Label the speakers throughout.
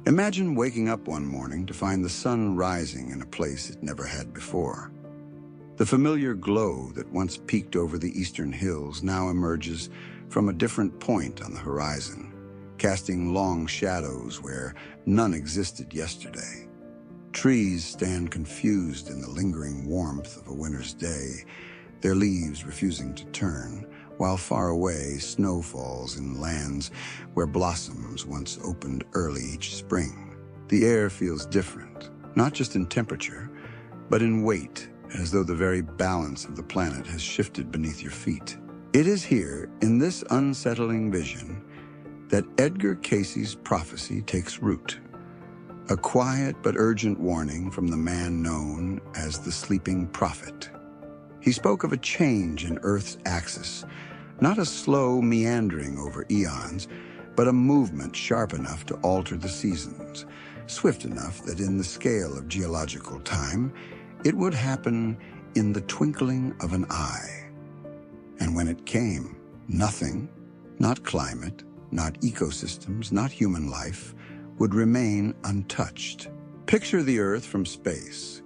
Speaker 1: Imagine waking up one morning to find the sun rising in a place it never had before. The familiar glow that once peeked over the eastern hills now emerges from a different point on the horizon, casting long shadows where none existed yesterday. Trees stand confused in the lingering warmth of a winter's day, their leaves refusing to turn, while far away snow falls in lands where blossoms once opened early each spring. The air feels different, not just in temperature, but in weight, as though the very balance of the planet has shifted beneath your feet. It is here, in this unsettling vision, that Edgar Cayce's prophecy takes root. A quiet but urgent warning from the man known as the sleeping prophet. He spoke of a change in Earth's axis, not a slow meandering over eons, but a movement sharp enough to alter the seasons, swift enough that in the scale of geological time, it would happen in the twinkling of an eye. And when it came, nothing, not climate, not ecosystems, not human life, would remain untouched. Picture the Earth from space,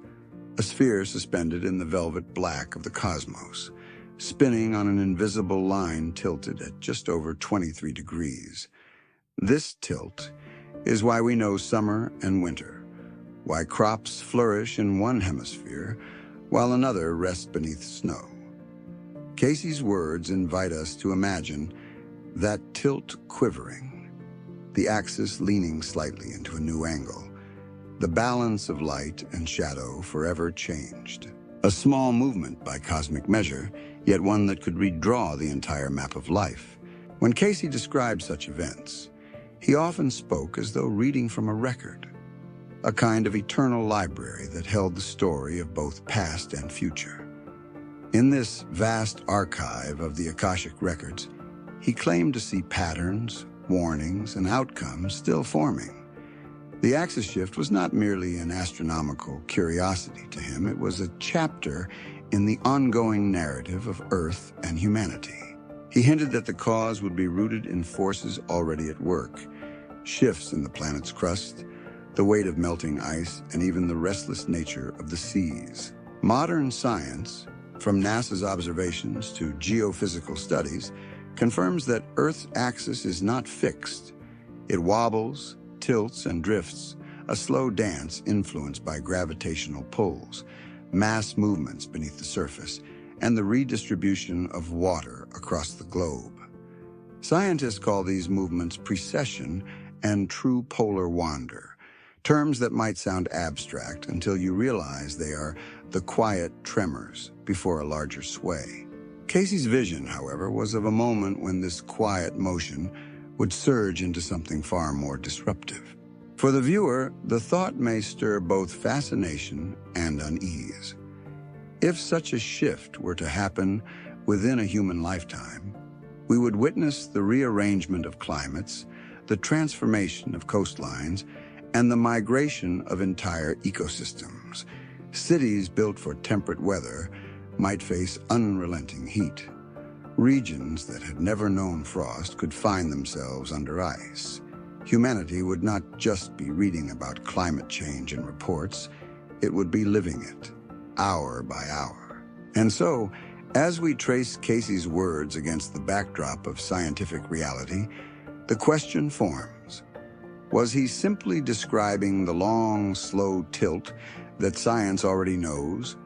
Speaker 1: a sphere suspended in the velvet black of the cosmos, spinning on an invisible line tilted at just over 23 degrees. This tilt is why we know summer and winter, why crops flourish in one hemisphere while another rests beneath snow. Cayce's words invite us to imagine that tilt quivering, the axis leaning slightly into a new angle, the balance of light and shadow forever changed. A small movement by cosmic measure, yet one that could redraw the entire map of life. When Cayce described such events, he often spoke as though reading from a record, a kind of eternal library that held the story of both past and future. In this vast archive of the Akashic records, he claimed to see patterns, warnings, and outcomes still forming. The axis shift was not merely an astronomical curiosity to him, it was a chapter in the ongoing narrative of Earth and humanity. He hinted that the cause would be rooted in forces already at work, shifts in the planet's crust, the weight of melting ice, and even the restless nature of the seas. Modern science, from NASA's observations to geophysical studies, confirms that Earth's axis is not fixed. It wobbles, tilts, and drifts, a slow dance influenced by gravitational pulls, mass movements beneath the surface, and the redistribution of water across the globe. Scientists call these movements precession and true polar wander, terms that might sound abstract until you realize they are the quiet tremors before a larger sway. Cayce's vision, however, was of a moment when this quiet motion would surge into something far more disruptive. For the viewer, the thought may stir both fascination and unease. If such a shift were to happen within a human lifetime, we would witness the rearrangement of climates, the transformation of coastlines, and the migration of entire ecosystems. Cities built for temperate weather might face unrelenting heat. Regions that had never known frost could find themselves under ice. Humanity would not just be reading about climate change in reports, it would be living it, hour by hour. And so, as we trace Cayce's words against the backdrop of scientific reality, the question forms: was he simply describing the long, slow tilt that science already knows,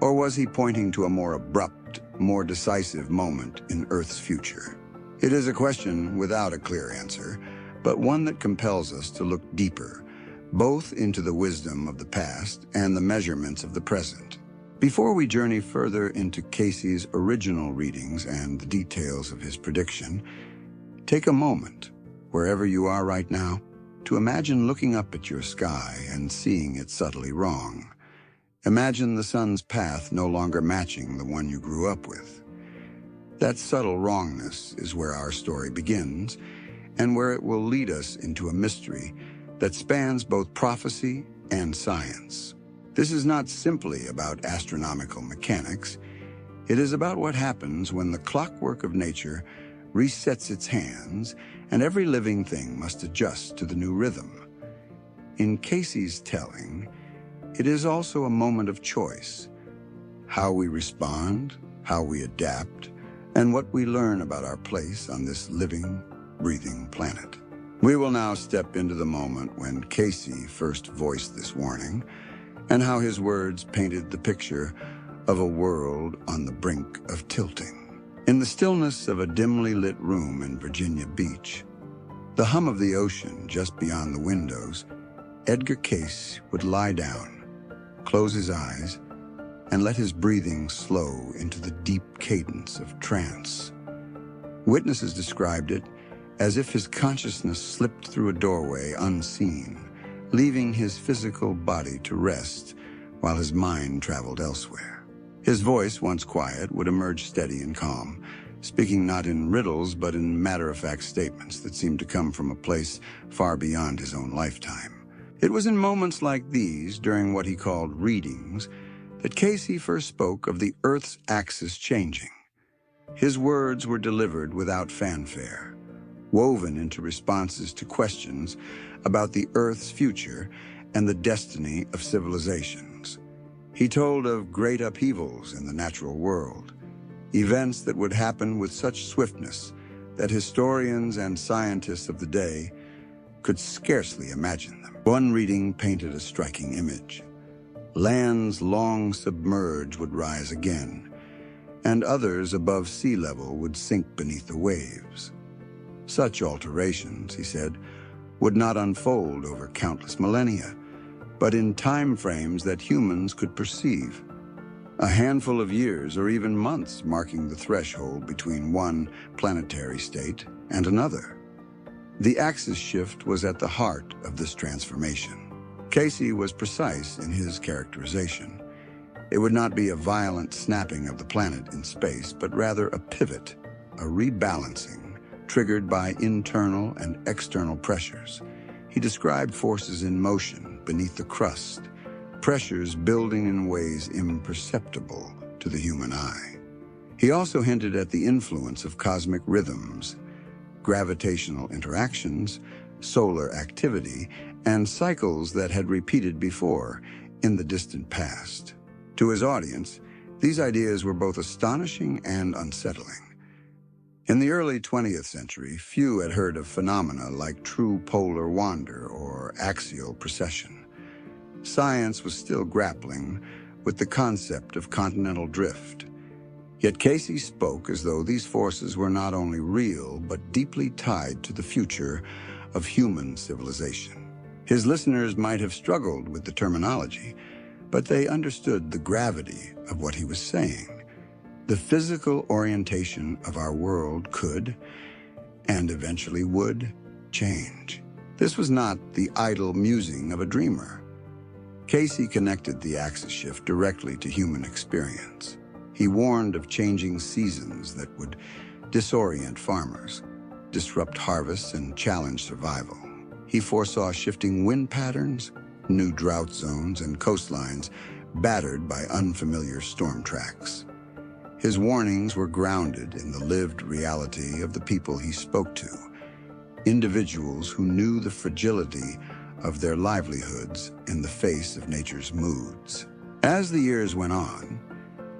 Speaker 1: or was he pointing to a more abrupt, more decisive moment in Earth's future? It is a question without a clear answer, but one that compels us to look deeper, both into the wisdom of the past and the measurements of the present. Before we journey further into Cayce's original readings and the details of his prediction, take a moment, wherever you are right now, to imagine looking up at your sky and seeing it subtly wrong. Imagine the sun's path no longer matching the one you grew up with. That subtle wrongness is where our story begins, and where it will lead us into a mystery that spans both prophecy and science. This is not simply about astronomical mechanics. It is about what happens when the clockwork of nature resets its hands, and every living thing must adjust to the new rhythm. In Cayce's telling, it is also a moment of choice. How we respond, how we adapt, and what we learn about our place on this living, breathing planet. We will now step into the moment when Cayce first voiced this warning, and how his words painted the picture of a world on the brink of tilting. In the stillness of a dimly lit room in Virginia Beach, the hum of the ocean just beyond the windows, Edgar Cayce would lie down, close his eyes, and let his breathing slow into the deep cadence of trance. Witnesses described it as if his consciousness slipped through a doorway unseen, leaving his physical body to rest while his mind traveled elsewhere. His voice, once quiet, would emerge steady and calm, speaking not in riddles but in matter-of-fact statements that seemed to come from a place far beyond his own lifetime. It was in moments like these, during what he called readings, that Cayce first spoke of the Earth's axis changing. His words were delivered without fanfare, woven into responses to questions about the Earth's future and the destiny of civilizations. He told of great upheavals in the natural world, events that would happen with such swiftness that historians and scientists of the day could scarcely imagine them. One reading painted a striking image. Lands long submerged would rise again, and others above sea level would sink beneath the waves. Such alterations, he said, would not unfold over countless millennia, but in time frames that humans could perceive. A handful of years or even months marking the threshold between one planetary state and another. The axis shift was at the heart of this transformation. Cayce was precise in his characterization. It would not be a violent snapping of the planet in space, but rather a pivot, a rebalancing, triggered by internal and external pressures. He described forces in motion beneath the crust, pressures building in ways imperceptible to the human eye. He also hinted at the influence of cosmic rhythms, gravitational interactions, solar activity, and cycles that had repeated before in the distant past. To his audience, these ideas were both astonishing and unsettling. In the early 20th century, few had heard of phenomena like true polar wander or axial precession. Science was still grappling with the concept of continental drift. Yet Cayce spoke as though these forces were not only real, but deeply tied to the future of human civilization. His listeners might have struggled with the terminology, but they understood the gravity of what he was saying. The physical orientation of our world could, and eventually would, change. This was not the idle musing of a dreamer. Cayce connected the axis shift directly to human experience. He warned of changing seasons that would disorient farmers, disrupt harvests, and challenge survival. He foresaw shifting wind patterns, new drought zones, and coastlines battered by unfamiliar storm tracks. His warnings were grounded in the lived reality of the people he spoke to, individuals who knew the fragility of their livelihoods in the face of nature's moods. As the years went on,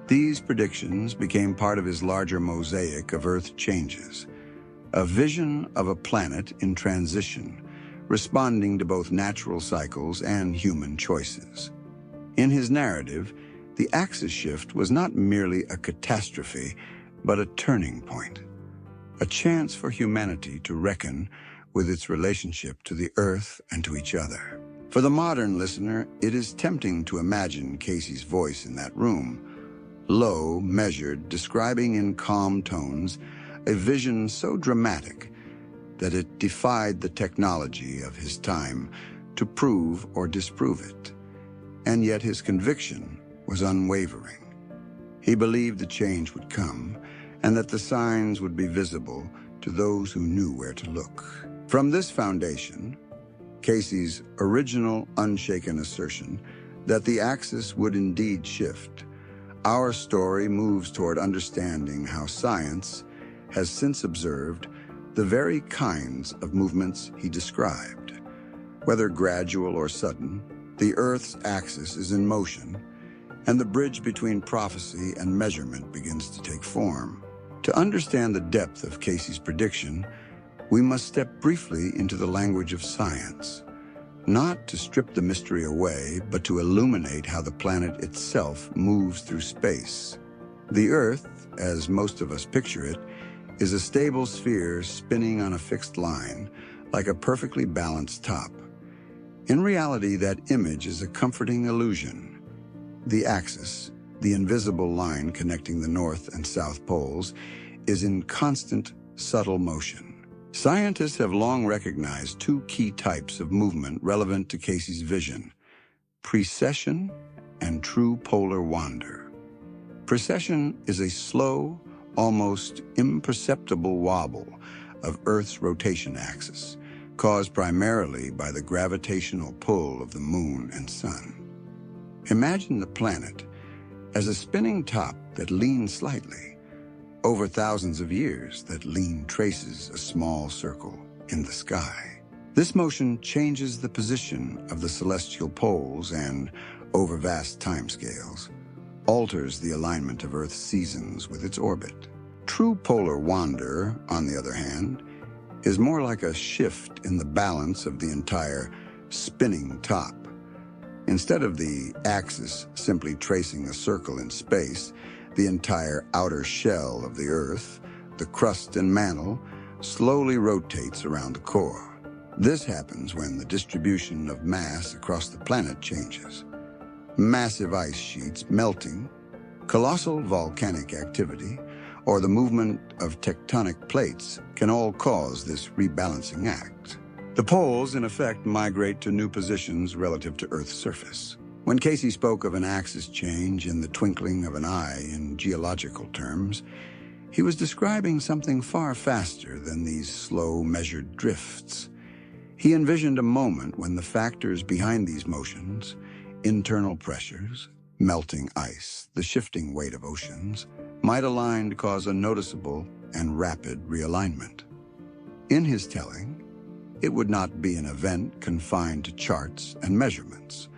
Speaker 1: these predictions became part of his larger mosaic of Earth changes, a vision of a planet in transition, responding to both natural cycles and human choices. In his narrative, the axis shift was not merely a catastrophe, but a turning point, a chance for humanity to reckon with its relationship to the Earth and to each other. For the modern listener, it is tempting to imagine Cayce's voice in that room, low, measured, describing in calm tones a vision so dramatic that it defied the technology of his time to prove or disprove it. And yet his conviction was unwavering. He believed the change would come, and that the signs would be visible to those who knew where to look. From this foundation, Cayce's original unshaken assertion that the axis would indeed shift, our story moves toward understanding how science has since observed the very kinds of movements he described. Whether gradual or sudden, the Earth's axis is in motion, and the bridge between prophecy and measurement begins to take form. To understand the depth of Cayce's prediction, we must step briefly into the language of science, not to strip the mystery away, but to illuminate how the planet itself moves through space. The Earth, as most of us picture it, is a stable sphere spinning on a fixed line, like a perfectly balanced top. In reality, that image is a comforting illusion. The axis, the invisible line connecting the North and South poles, is in constant, subtle motion. Scientists have long recognized two key types of movement relevant to Cayce's vision: precession and true polar wander. Precession is a slow, almost imperceptible wobble of Earth's rotation axis, caused primarily by the gravitational pull of the Moon and Sun. Imagine the planet as a spinning top that leans slightly. Over thousands of years, that lean traces a small circle in the sky. This motion changes the position of the celestial poles and, over vast timescales, alters the alignment of Earth's seasons with its orbit. True polar wander, on the other hand, is more like a shift in the balance of the entire spinning top. Instead of the axis simply tracing a circle in space, the entire outer shell of the Earth, the crust and mantle, slowly rotates around the core. This happens when the distribution of mass across the planet changes. Massive ice sheets melting, colossal volcanic activity, or the movement of tectonic plates can all cause this rebalancing act. The poles, in effect, migrate to new positions relative to Earth's surface. When Cayce spoke of an axis change in the twinkling of an eye in geological terms, he was describing something far faster than these slow, measured drifts. He envisioned a moment when the factors behind these motions, internal pressures, melting ice, the shifting weight of oceans, might align to cause a noticeable and rapid realignment. In his telling, it would not be an event confined to charts and measurements,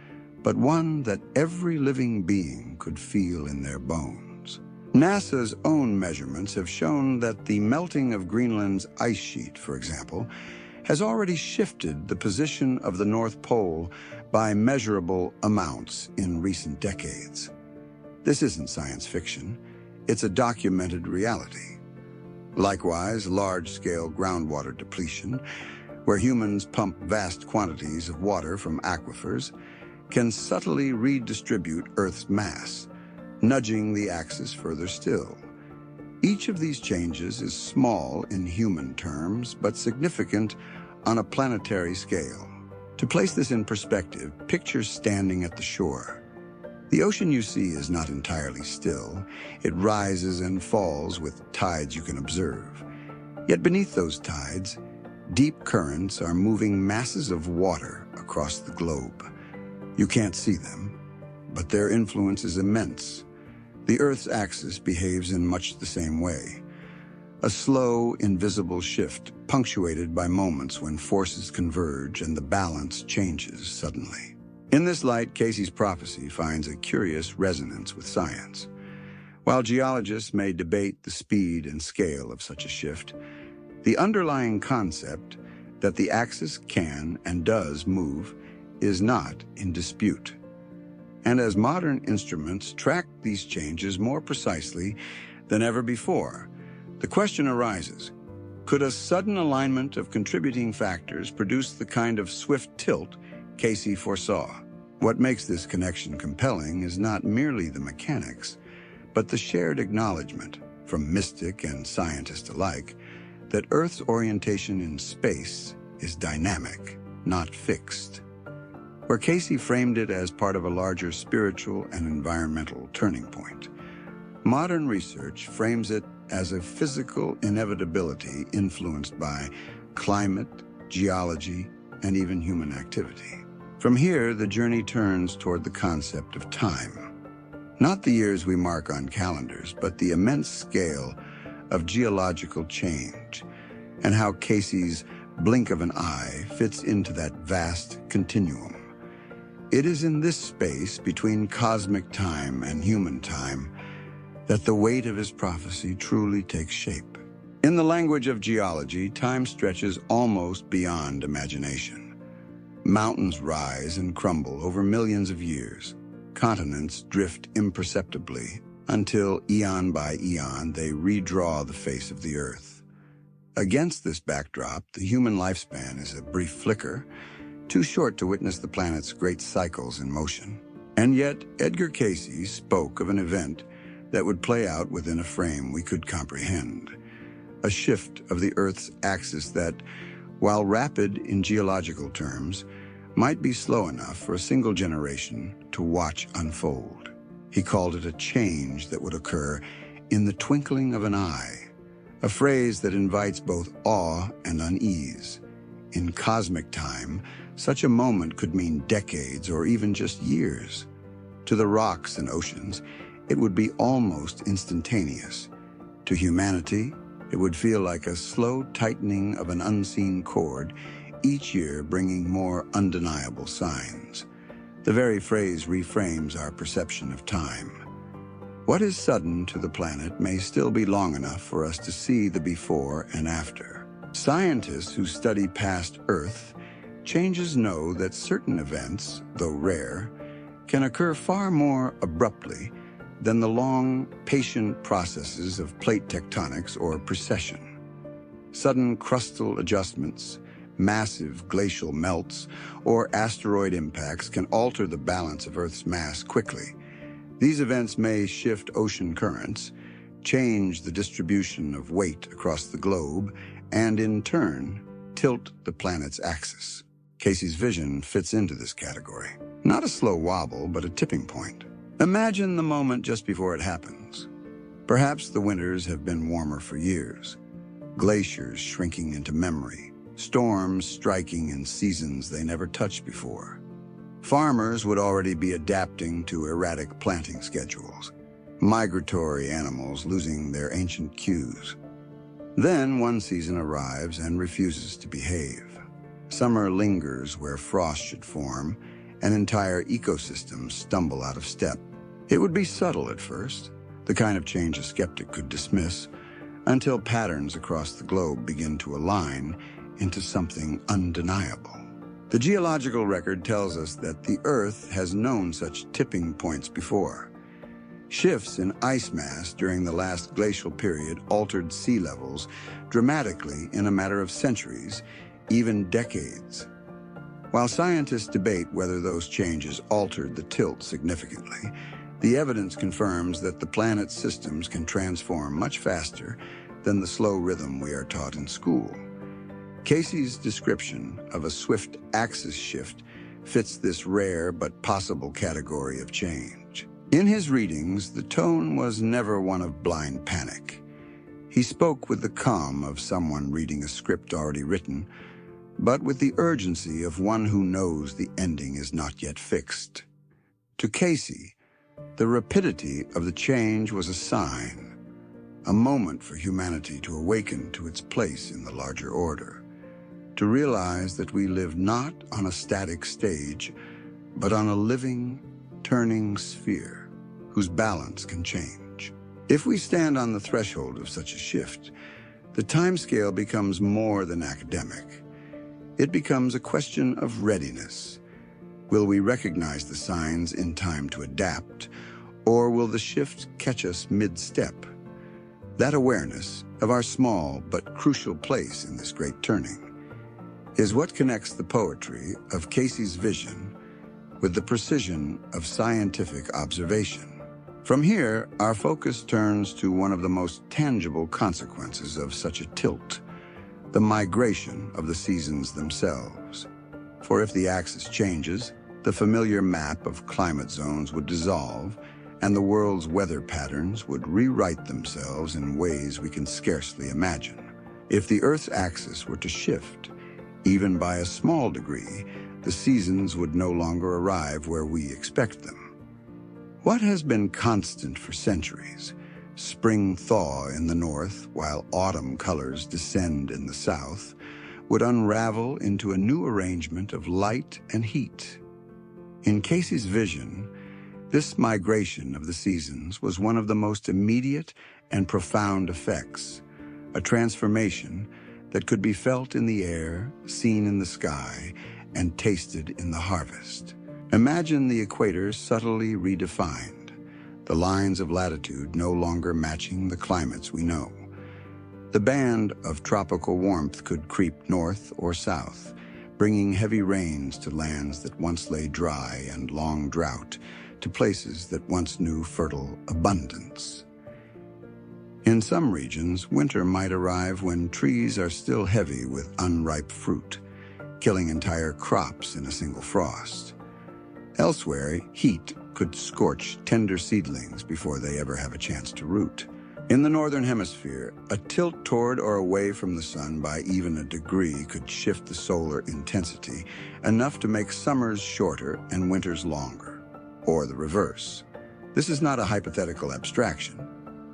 Speaker 1: but one that every living being could feel in their bones. NASA's own measurements have shown that the melting of Greenland's ice sheet, for example, has already shifted the position of the North Pole by measurable amounts in recent decades. This isn't science fiction. It's a documented reality. Likewise, large-scale groundwater depletion, where humans pump vast quantities of water from aquifers, can subtly redistribute Earth's mass, nudging the axis further still. Each of these changes is small in human terms, but significant on a planetary scale. To place this in perspective, picture standing at the shore. The ocean you see is not entirely still. It rises and falls with tides you can observe. Yet beneath those tides, deep currents are moving masses of water across the globe. You can't see them, but their influence is immense. The Earth's axis behaves in much the same way. A slow, invisible shift punctuated by moments when forces converge and the balance changes suddenly. In this light, Cayce's prophecy finds a curious resonance with science. While geologists may debate the speed and scale of such a shift, the underlying concept that the axis can and does move is not in dispute. And as modern instruments track these changes more precisely than ever before, the question arises, could a sudden alignment of contributing factors produce the kind of swift tilt Cayce foresaw? What makes this connection compelling is not merely the mechanics, but the shared acknowledgement, from mystic and scientist alike, that Earth's orientation in space is dynamic, not fixed. Where Cayce framed it as part of a larger spiritual and environmental turning point, modern research frames it as a physical inevitability influenced by climate, geology, and even human activity. From here, the journey turns toward the concept of time. Not the years we mark on calendars, but the immense scale of geological change, and how Cayce's blink of an eye fits into that vast continuum. It is in this space between cosmic time and human time that the weight of his prophecy truly takes shape. In the language of geology, time stretches almost beyond imagination. Mountains rise and crumble over millions of years. Continents drift imperceptibly until, eon by eon, they redraw the face of the Earth. Against this backdrop, the human lifespan is a brief flicker, too short to witness the planet's great cycles in motion. And yet, Edgar Cayce spoke of an event that would play out within a frame we could comprehend. A shift of the Earth's axis that, while rapid in geological terms, might be slow enough for a single generation to watch unfold. He called it a change that would occur in the twinkling of an eye, a phrase that invites both awe and unease. In cosmic time, such a moment could mean decades or even just years. To the rocks and oceans, it would be almost instantaneous. To humanity, it would feel like a slow tightening of an unseen cord, each year bringing more undeniable signs. The very phrase reframes our perception of time. What is sudden to the planet may still be long enough for us to see the before and after. Scientists who study past Earth changes know that certain events, though rare, can occur far more abruptly than the long, patient processes of plate tectonics or precession. Sudden crustal adjustments, massive glacial melts, or asteroid impacts can alter the balance of Earth's mass quickly. These events may shift ocean currents, change the distribution of weight across the globe, and in turn, tilt the planet's axis. Cayce's vision fits into this category. Not a slow wobble, but a tipping point. Imagine the moment just before it happens. Perhaps the winters have been warmer for years, glaciers shrinking into memory, storms striking in seasons they never touched before. Farmers would already be adapting to erratic planting schedules, migratory animals losing their ancient cues. Then one season arrives and refuses to behave. Summer lingers where frost should form, and entire ecosystems stumble out of step. It would be subtle at first, the kind of change a skeptic could dismiss, until patterns across the globe begin to align into something undeniable. The geological record tells us that the Earth has known such tipping points before. Shifts in ice mass during the last glacial period altered sea levels dramatically in a matter of centuries, even decades. While scientists debate whether those changes altered the tilt significantly, the evidence confirms that the planet's systems can transform much faster than the slow rhythm we are taught in school. Cayce's description of a swift axis shift fits this rare but possible category of change. In his readings, the tone was never one of blind panic. He spoke with the calm of someone reading a script already written, but with the urgency of one who knows the ending is not yet fixed. To Cayce, the rapidity of the change was a sign, a moment for humanity to awaken to its place in the larger order, to realize that we live not on a static stage, but on a living, turning sphere whose balance can change. If we stand on the threshold of such a shift, the timescale becomes more than academic. It becomes a question of readiness. Will we recognize the signs in time to adapt, or will the shift catch us mid-step? That awareness of our small but crucial place in this great turning is what connects the poetry of Cayce's vision with the precision of scientific observation. From here, our focus turns to one of the most tangible consequences of such a tilt, the migration of the seasons themselves. For if the axis changes, the familiar map of climate zones would dissolve, and the world's weather patterns would rewrite themselves in ways we can scarcely imagine. If the Earth's axis were to shift, even by a small degree, the seasons would no longer arrive where we expect them. What has been constant for centuries spring thaw in the north while autumn colors descend in the south, would unravel into a new arrangement of light and heat. In Cayce's vision, this migration of the seasons was one of the most immediate and profound effects, a transformation that could be felt in the air, seen in the sky, and tasted in the harvest. Imagine the equator subtly redefined, the lines of latitude no longer matching the climates we know. The band of tropical warmth could creep north or south, bringing heavy rains to lands that once lay dry and long drought, to places that once knew fertile abundance. In some regions, winter might arrive when trees are still heavy with unripe fruit, killing entire crops in a single frost. Elsewhere, heat could scorch tender seedlings before they ever have a chance to root. In the northern hemisphere, a tilt toward or away from the sun by even a degree could shift the solar intensity, enough to make summers shorter and winters longer, or the reverse. This is not a hypothetical abstraction.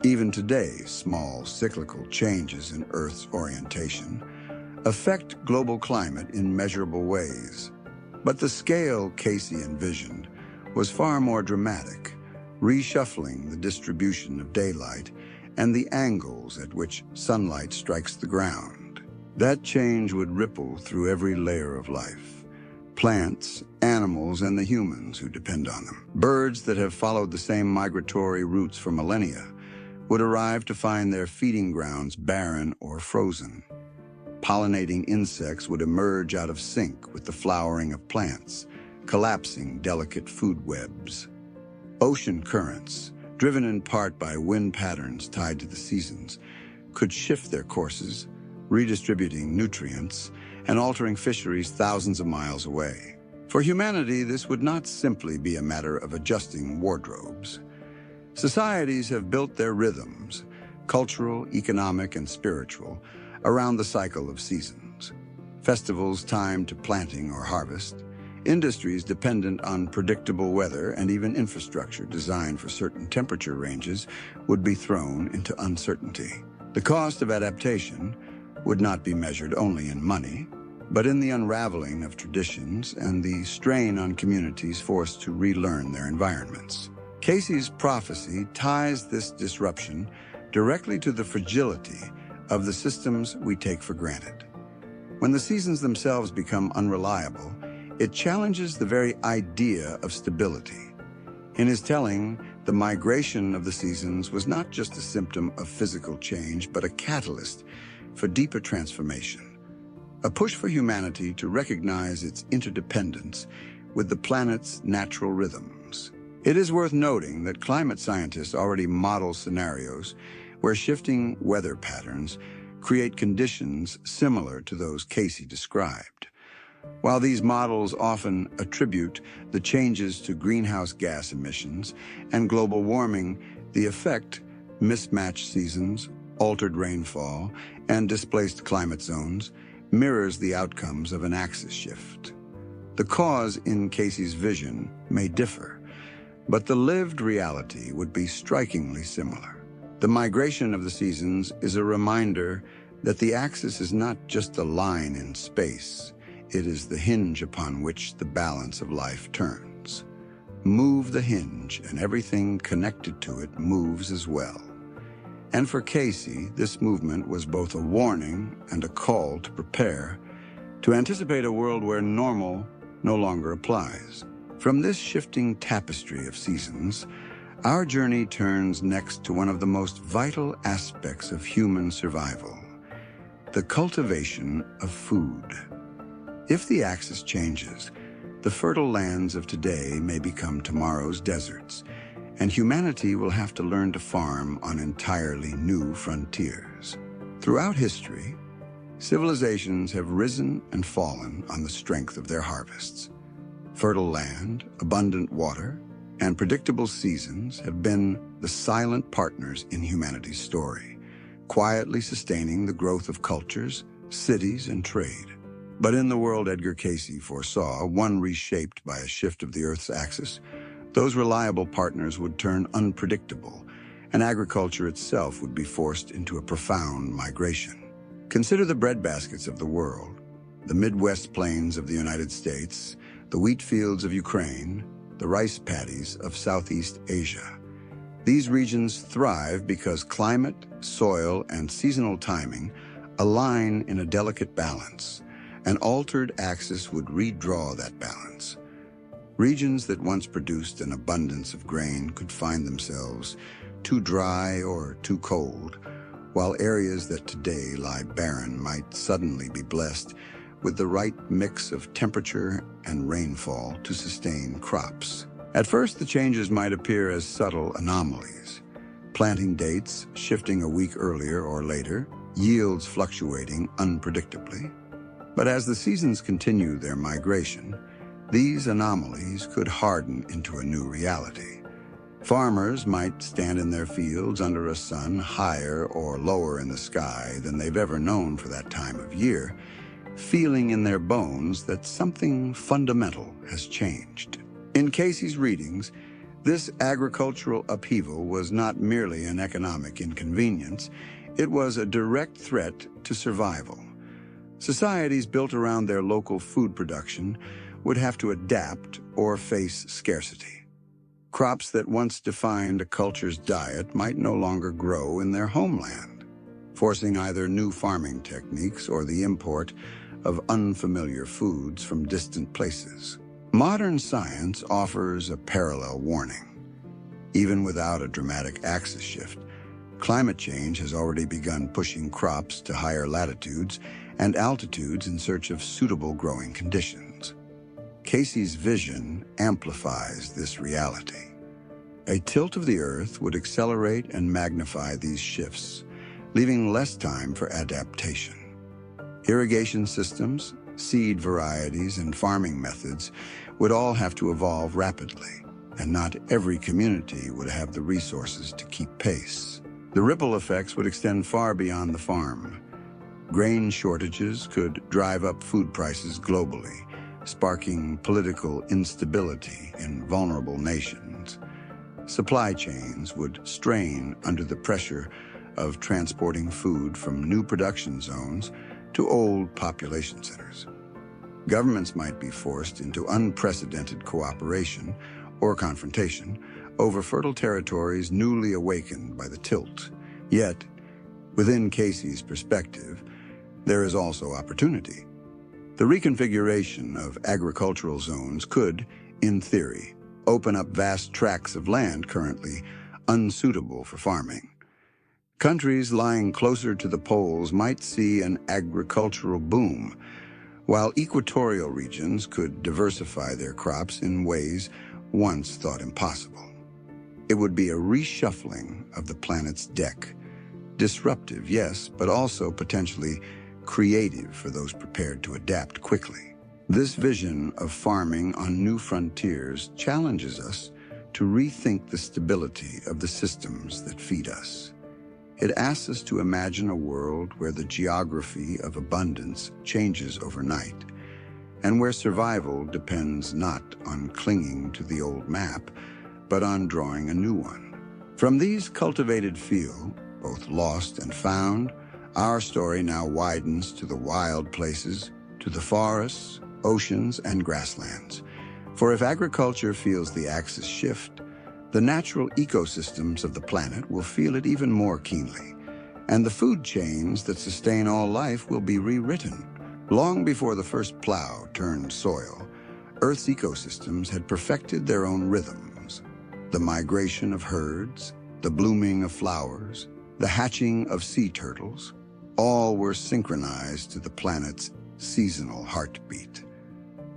Speaker 1: Even today, small cyclical changes in Earth's orientation affect global climate in measurable ways. But the scale Cayce envisioned was far more dramatic, reshuffling the distribution of daylight and the angles at which sunlight strikes the ground. That change would ripple through every layer of life: plants, animals, and the humans who depend on them. Birds that have followed the same migratory routes for millennia would arrive to find their feeding grounds barren or frozen. Pollinating insects would emerge out of sync with the flowering of plants, collapsing delicate food webs. Ocean currents, driven in part by wind patterns tied to the seasons, could shift their courses, redistributing nutrients and altering fisheries thousands of miles away. For humanity, this would not simply be a matter of adjusting wardrobes. Societies have built their rhythms, cultural, economic, and spiritual, around the cycle of seasons. Festivals timed to planting or harvest, industries dependent on predictable weather, and even infrastructure designed for certain temperature ranges would be thrown into uncertainty. The cost of adaptation would not be measured only in money, but in the unraveling of traditions and the strain on communities forced to relearn their environments. Cayce's prophecy ties this disruption directly to the fragility of the systems we take for granted. When the seasons themselves become unreliable, it challenges the very idea of stability. In his telling, the migration of the seasons was not just a symptom of physical change, but a catalyst for deeper transformation, a push for humanity to recognize its interdependence with the planet's natural rhythms. It is worth noting that climate scientists already model scenarios where shifting weather patterns create conditions similar to those Cayce described. While these models often attribute the changes to greenhouse gas emissions and global warming, the effect, mismatched seasons, altered rainfall, and displaced climate zones, mirrors the outcomes of an axis shift. The cause in Cayce's vision may differ, but the lived reality would be strikingly similar. The migration of the seasons is a reminder that the axis is not just a line in space. It is the hinge upon which the balance of life turns. Move the hinge, and everything connected to it moves as well. And for Cayce, this movement was both a warning and a call to prepare, to anticipate a world where normal no longer applies. From this shifting tapestry of seasons, our journey turns next to one of the most vital aspects of human survival: the cultivation of food. If the axis changes, the fertile lands of today may become tomorrow's deserts, and humanity will have to learn to farm on entirely new frontiers. Throughout history, civilizations have risen and fallen on the strength of their harvests. Fertile land, abundant water, and predictable seasons have been the silent partners in humanity's story, quietly sustaining the growth of cultures, cities, and trade. But in the world Edgar Cayce foresaw, one reshaped by a shift of the Earth's axis, those reliable partners would turn unpredictable, and agriculture itself would be forced into a profound migration. Consider the breadbaskets of the world, the Midwest plains of the United States, the wheat fields of Ukraine, the rice paddies of Southeast Asia. These regions thrive because climate, soil, and seasonal timing align in a delicate balance. An altered axis would redraw that balance. Regions that once produced an abundance of grain could find themselves too dry or too cold, while areas that today lie barren might suddenly be blessed with the right mix of temperature and rainfall to sustain crops. At first, the changes might appear as subtle anomalies. Planting dates shifting a week earlier or later, yields fluctuating unpredictably. But as the seasons continue their migration, these anomalies could harden into a new reality. Farmers might stand in their fields under a sun higher or lower in the sky than they've ever known for that time of year, feeling in their bones that something fundamental has changed. In Cayce's readings, this agricultural upheaval was not merely an economic inconvenience, it was a direct threat to survival. Societies built around their local food production would have to adapt or face scarcity. Crops that once defined a culture's diet might no longer grow in their homeland, forcing either new farming techniques or the import of unfamiliar foods from distant places. Modern science offers a parallel warning. Even without a dramatic axis shift, climate change has already begun pushing crops to higher latitudes and altitudes in search of suitable growing conditions. Cayce's vision amplifies this reality. A tilt of the Earth would accelerate and magnify these shifts, leaving less time for adaptation. Irrigation systems, seed varieties, and farming methods would all have to evolve rapidly, and not every community would have the resources to keep pace. The ripple effects would extend far beyond the farm. Grain shortages could drive up food prices globally, sparking political instability in vulnerable nations. Supply chains would strain under the pressure of transporting food from new production zones to old population centers. Governments might be forced into unprecedented cooperation or confrontation over fertile territories newly awakened by the tilt. Yet, within Cayce's perspective, there is also opportunity. The reconfiguration of agricultural zones could, in theory, open up vast tracts of land currently unsuitable for farming. Countries lying closer to the poles might see an agricultural boom, while equatorial regions could diversify their crops in ways once thought impossible. It would be a reshuffling of the planet's deck, disruptive, yes, but also potentially creative for those prepared to adapt quickly. This vision of farming on new frontiers challenges us to rethink the stability of the systems that feed us. It asks us to imagine a world where the geography of abundance changes overnight, and where survival depends not on clinging to the old map, but on drawing a new one. From these cultivated fields, both lost and found, our story now widens to the wild places, to the forests, oceans, and grasslands. For if agriculture feels the axis shift, the natural ecosystems of the planet will feel it even more keenly, and the food chains that sustain all life will be rewritten. Long before the first plow turned soil, Earth's ecosystems had perfected their own rhythms. The migration of herds, the blooming of flowers, the hatching of sea turtles, all were synchronized to the planet's seasonal heartbeat.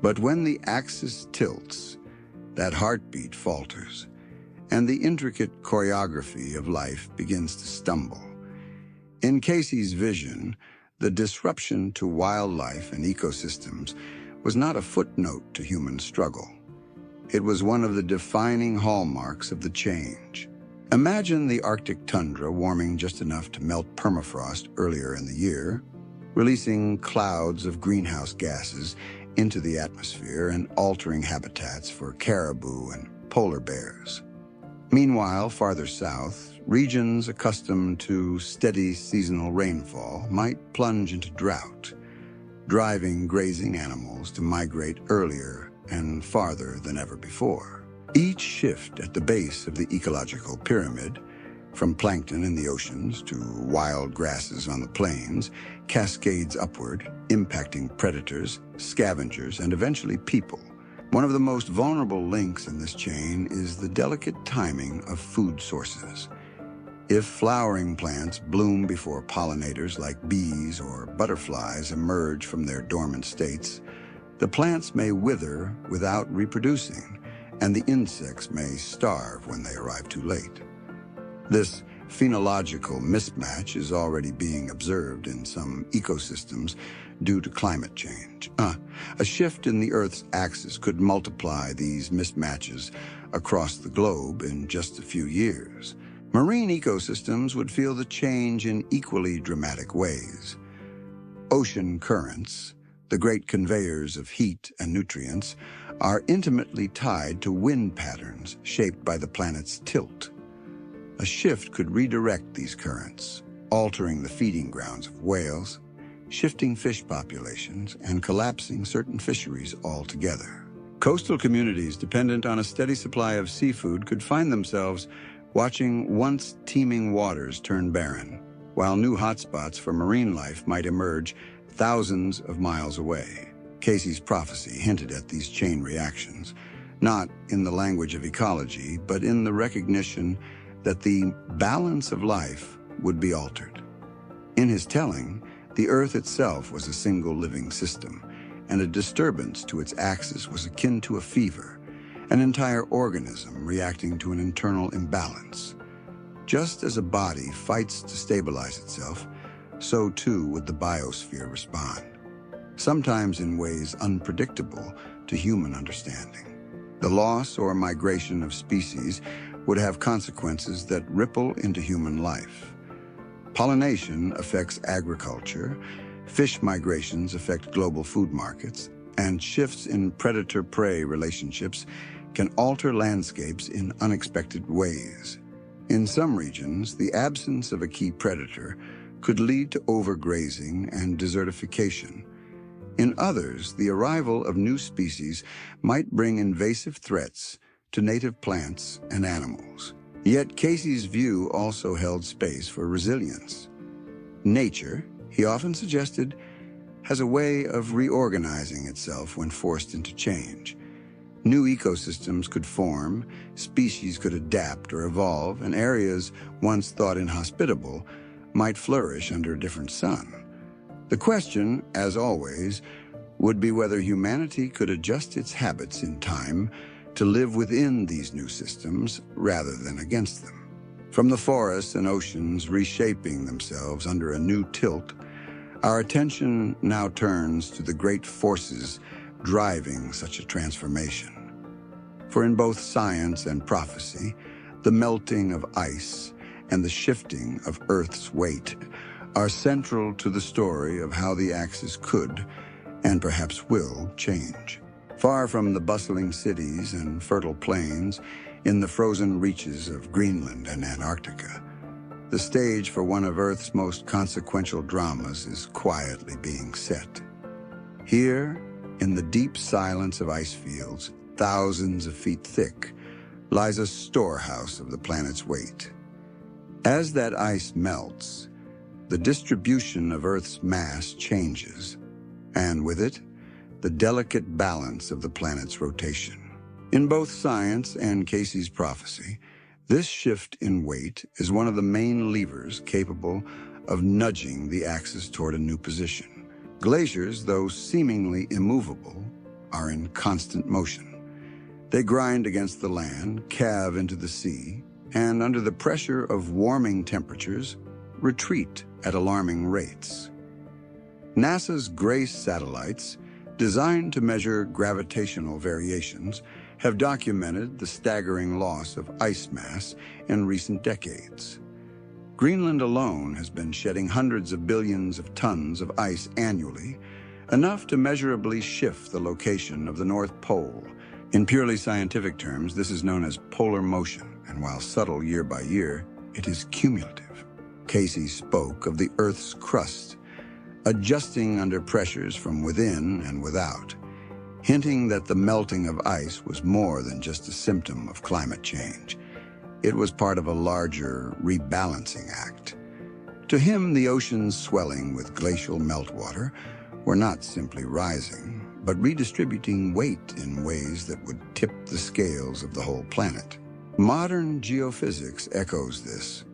Speaker 1: But when the axis tilts, that heartbeat falters, and the intricate choreography of life begins to stumble. In Cayce's vision, the disruption to wildlife and ecosystems was not a footnote to human struggle. It was one of the defining hallmarks of the change. Imagine the Arctic tundra warming just enough to melt permafrost earlier in the year, releasing clouds of greenhouse gases into the atmosphere and altering habitats for caribou and polar bears. Meanwhile, farther south, Regions accustomed to steady seasonal rainfall might plunge into drought, driving grazing animals to migrate earlier and farther than ever before. Each shift at the base of the ecological pyramid, from plankton in the oceans to wild grasses on the plains, cascades upward, impacting predators, scavengers, and eventually people. One of the most vulnerable links in this chain is the delicate timing of food sources. If flowering plants bloom before pollinators like bees or butterflies emerge from their dormant states, the plants may wither without reproducing, and the insects may starve when they arrive too late. This phenological mismatch is already being observed in some ecosystems due to climate change. A shift in the Earth's axis could multiply these mismatches across the globe in just a few years. Marine ecosystems would feel the change in equally dramatic ways. Ocean currents, the great conveyors of heat and nutrients, are intimately tied to wind patterns shaped by the planet's tilt. A shift could redirect these currents, altering the feeding grounds of whales, shifting fish populations, and collapsing certain fisheries altogether. Coastal communities dependent on a steady supply of seafood could find themselves watching once teeming waters turn barren, while new hotspots for marine life might emerge thousands of miles away. Cayce's prophecy hinted at these chain reactions, not in the language of ecology, but in the recognition that the balance of life would be altered. In his telling, the Earth itself was a single living system, and a disturbance to its axis was akin to a fever, an entire organism reacting to an internal imbalance. Just as a body fights to stabilize itself, so too would the biosphere respond, sometimes in ways unpredictable to human understanding. The loss or migration of species would have consequences that ripple into human life. Pollination affects agriculture, fish migrations affect global food markets, and shifts in predator-prey relationships can alter landscapes in unexpected ways. In some regions, the absence of a key predator could lead to overgrazing and desertification. In others, the arrival of new species might bring invasive threats to native plants and animals. Yet Cayce's view also held space for resilience. Nature, he often suggested, has a way of reorganizing itself when forced into change. New ecosystems could form, species could adapt or evolve, and areas once thought inhospitable might flourish under a different sun. The question, as always, would be whether humanity could adjust its habits in time to live within these new systems rather than against them. From the forests and oceans reshaping themselves under a new tilt, our attention now turns to the great forces driving such a transformation. For in both science and prophecy, the melting of ice and the shifting of Earth's weight are central to the story of how the axis could, and perhaps will, change. Far from the bustling cities and fertile plains, in the frozen reaches of Greenland and Antarctica, the stage for one of Earth's most consequential dramas is quietly being set. Here, in the deep silence of ice fields, thousands of feet thick, lies a storehouse of the planet's weight. As that ice melts, the distribution of Earth's mass changes, and with it, the delicate balance of the planet's rotation. In both science and Cayce's prophecy, this shift in weight is one of the main levers capable of nudging the axis toward a new position. Glaciers, though seemingly immovable, are in constant motion. They grind against the land, calve into the sea, and under the pressure of warming temperatures, retreat at alarming rates. NASA's GRACE satellites, designed to measure gravitational variations, have documented the staggering loss of ice mass in recent decades. Greenland alone has been shedding hundreds of billions of tons of ice annually, enough to measurably shift the location of the North Pole. In purely scientific terms, this is known as polar motion, and while subtle year by year, it is cumulative. Cayce spoke of the Earth's crust, adjusting under pressures from within and without, hinting that the melting of ice was more than just a symptom of climate change. It was part of a larger rebalancing act. To him, the oceans swelling with glacial meltwater were not simply rising, but redistributing weight in ways that would tip the scales of the whole planet. Modern geophysics echoes this.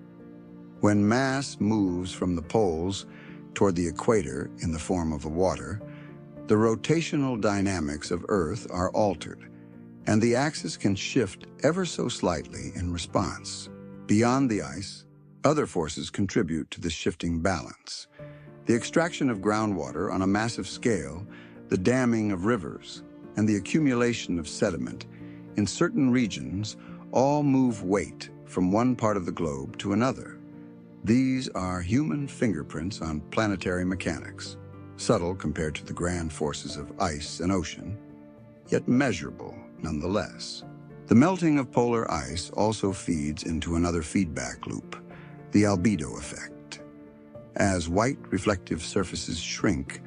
Speaker 1: When mass moves from the poles toward the equator in the form of water, the rotational dynamics of Earth are altered, and the axis can shift ever so slightly in response. Beyond the ice, other forces contribute to this shifting balance. The extraction of groundwater on a massive scale, the damming of rivers, and the accumulation of sediment in certain regions all move weight from one part of the globe to another. These are human fingerprints on planetary mechanics, subtle compared to the grand forces of ice and ocean, yet measurable nonetheless. The melting of polar ice also feeds into another feedback loop, the albedo effect. As white reflective surfaces shrink,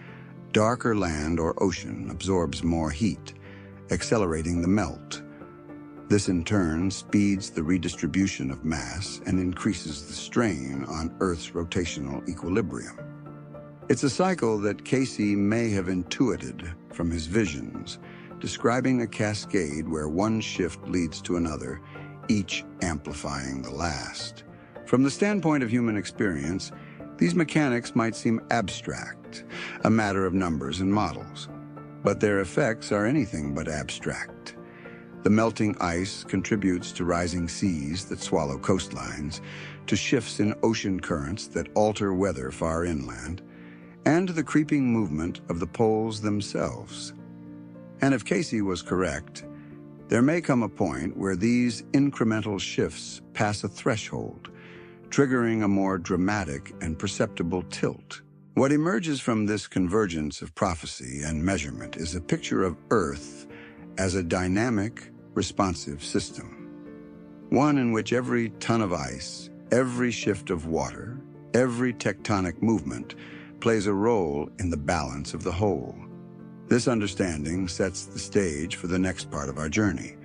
Speaker 1: darker land or ocean absorbs more heat, accelerating the melt. This in turn speeds the redistribution of mass and increases the strain on Earth's rotational equilibrium. It's a cycle that Cayce may have intuited from his visions, describing a cascade where one shift leads to another, each amplifying the last. From the standpoint of human experience, these mechanics might seem abstract, a matter of numbers and models, but their effects are anything but abstract. The melting ice contributes to rising seas that swallow coastlines, to shifts in ocean currents that alter weather far inland, and to the creeping movement of the poles themselves. And if Cayce was correct, there may come a point where these incremental shifts pass a threshold, triggering a more dramatic and perceptible tilt. What emerges from this convergence of prophecy and measurement is a picture of Earth as a dynamic, responsive system. One in which every ton of ice, every shift of water, every tectonic movement plays a role in the balance of the whole. This understanding sets the stage for the next part of our journey,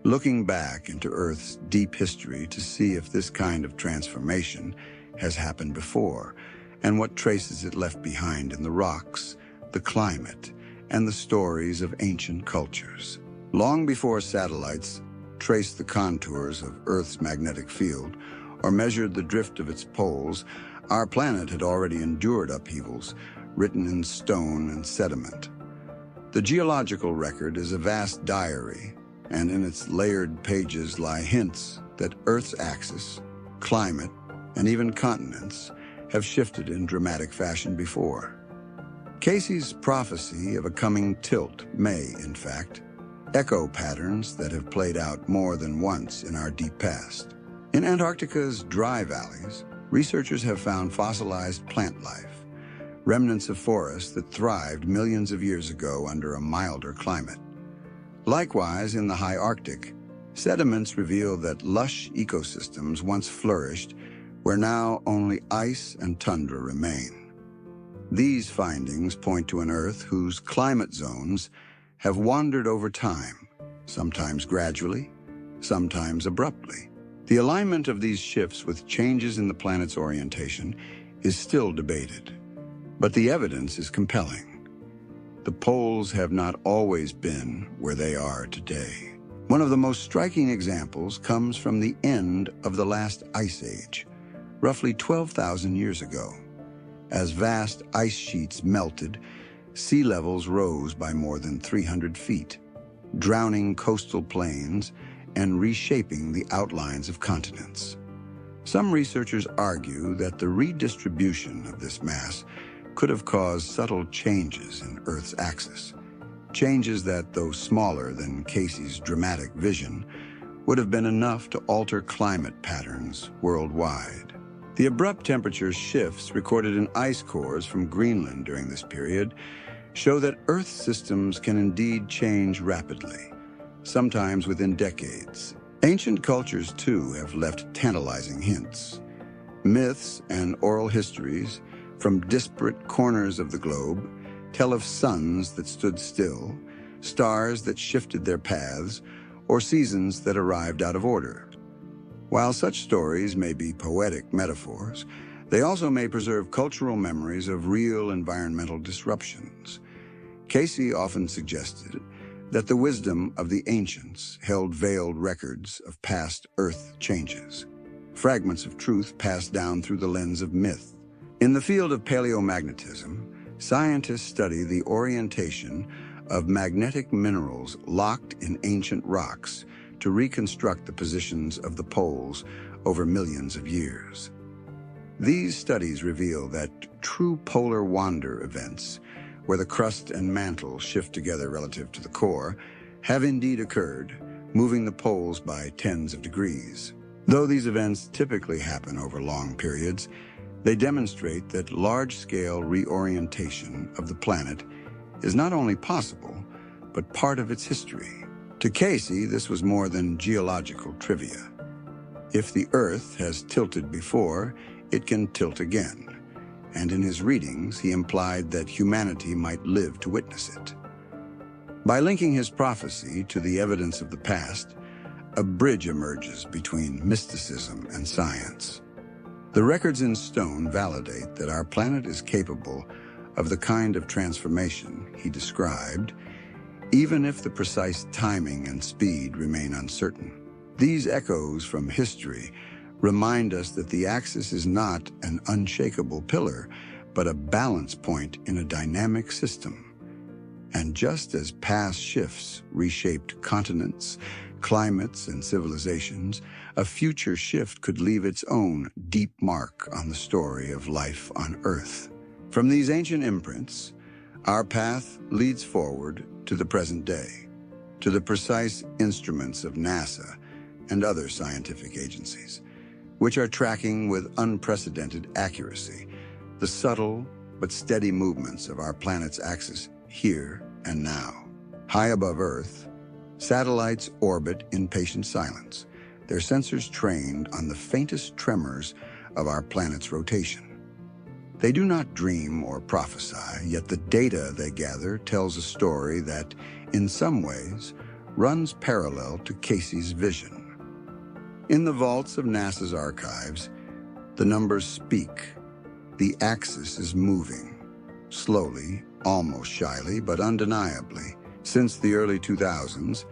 Speaker 1: looking back into Earth's deep history to see if this kind of transformation has happened before, and what traces it left behind in the rocks, the climate, and the stories of ancient cultures. Long before satellites traced the contours of Earth's magnetic field or measured the drift of its poles, our planet had already endured upheavals written in stone and sediment. The geological record is a vast diary, and in its layered pages lie hints that Earth's axis, climate, and even continents have shifted in dramatic fashion before. Cayce's prophecy of a coming tilt may, in fact, echo patterns that have played out more than once in our deep past. In Antarctica's dry valleys, researchers have found fossilized plant life, remnants of forests that thrived millions of years ago under a milder climate. Likewise, in the high Arctic, sediments reveal that lush ecosystems once flourished where now only ice and tundra remain. These findings point to an Earth whose climate zones have wandered over time, sometimes gradually, sometimes abruptly. The alignment of these shifts with changes in the planet's orientation is still debated, but the evidence is compelling. The poles have not always been where they are today. One of the most striking examples comes from the end of the last ice age, roughly 12,000 years ago. As vast ice sheets melted, sea levels rose by more than 300 feet, drowning coastal plains and reshaping the outlines of continents. Some researchers argue that the redistribution of this mass could have caused subtle changes in Earth's axis, changes that, though smaller than Cayce's dramatic vision, would have been enough to alter climate patterns worldwide. The abrupt temperature shifts recorded in ice cores from Greenland during this period show that Earth systems can indeed change rapidly, sometimes within decades, Ancient cultures, too, have left tantalizing hints. Myths and oral histories from disparate corners of the globe tell of suns that stood still, stars that shifted their paths, or seasons that arrived out of order. While such stories may be poetic metaphors, they also may preserve cultural memories of real environmental disruptions. Cayce often suggested that the wisdom of the ancients held veiled records of past Earth changes, fragments of truth passed down through the lens of myth. In the field of paleomagnetism, scientists study the orientation of magnetic minerals locked in ancient rocks to reconstruct the positions of the poles over millions of years. These studies reveal that true polar wander events, where the crust and mantle shift together relative to the core, have indeed occurred, moving the poles by tens of degrees. Though these events typically happen over long periods, they demonstrate that large-scale reorientation of the planet is not only possible, but part of its history. To Cayce, this was more than geological trivia. If the Earth has tilted before, it can tilt again. And in his readings, he implied that humanity might live to witness it. By linking his prophecy to the evidence of the past, a bridge emerges between mysticism and science. The records in stone validate that our planet is capable of the kind of transformation he described, even if the precise timing and speed remain uncertain. These echoes from history remind us that the axis is not an unshakable pillar, but a balance point in a dynamic system. And just as past shifts reshaped continents, climates, and civilizations, a future shift could leave its own deep mark on the story of life on Earth. From these ancient imprints, our path leads forward to the present day, to the precise instruments of NASA and other scientific agencies, which are tracking with unprecedented accuracy the subtle but steady movements of our planet's axis here and now. High above Earth, satellites orbit in patient silence, their sensors trained on the faintest tremors of our planet's rotation. They do not dream or prophesy, yet the data they gather tells a story that, in some ways, runs parallel to Cayce's vision. In the vaults of NASA's archives, the numbers speak. The axis is moving, slowly, almost shyly, but undeniably. Since the early 2000s,